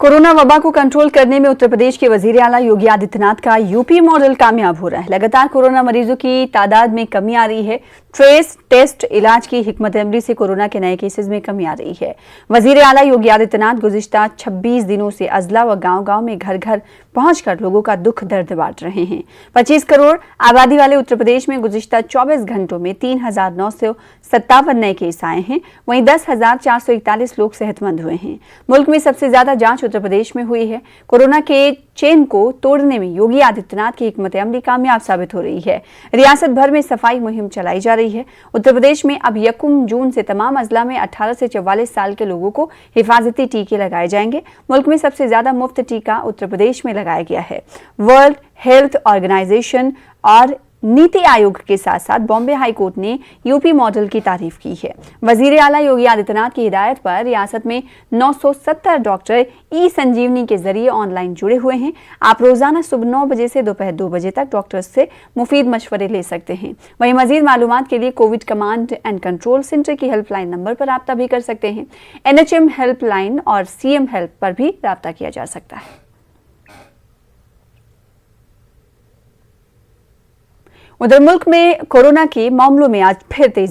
Corona वबा को control करने में उत्तर प्रदेश के वजीर आला योगी आदित्यनाथ का यूपी मॉडल कामयाब हो रहा है। लगातार कोरोना मरीजों की तादाद में कमी आ रही है। ट्रेस, टेस्ट, इलाज की हिकमत अमली से कोरोना के नए केसेस में कमी आ रही है। वजीर आला योगी आदित्यनाथ गुज़िश्ता 26 दिनों से अजला व गांव-गांव में घर घर पहुंचकर लोगों का दुख दर्द बांट रहे हैं। 25 करोड़ आबादी वाले उत्तर प्रदेश में गुज़िश्ता 24 घंटों में 3,957 नए केस आए हैं। वहीं 10,441 लोग सेहतमंद हुए हैं। मुल्क में सबसे ज्यादा जांच उत्तर प्रदेश में हुई है। कोरोना के चेन को तोड़ने में योगी आदित्यनाथ की हिकमत अमली कामयाब साबित हो रही है। रियासत भर में सफाई मुहिम चलाई जा रही है। उत्तर प्रदेश में अब 1 जून से तमाम अजला में 18 से 44 साल के लोगों को हिफाजती टीके लगाए जाएंगे। मुल्क में सबसे ज्यादा मुफ्त टीका उत्तर प्रदेश में लगाया गया है। वर्ल्ड हेल्थ ऑर्गेनाइजेशन और नीति आयोग के साथ साथ बॉम्बे हाई कोर्ट ने यूपी मॉडल की तारीफ की है। वजीर आला योगी आदित्यनाथ की हिदायत पर रियासत में 970 डॉक्टर ई संजीवनी के जरिए ऑनलाइन जुड़े हुए हैं। आप रोजाना सुबह 9 बजे से दोपहर 2 बजे तक डॉक्टर्स से मुफीद मशवरे ले सकते हैं। वहीं मजीद मालूमात के लिए Covid command and control centre की हेल्पलाइन नंबर पर राब्ता भी कर सकते हैं। NHM हेल्पलाइन और CM हेल्प पर भी राब्ता किया जा सकता है। उधर मुल्क में कोरोना के मामलों में आज फिर तेजी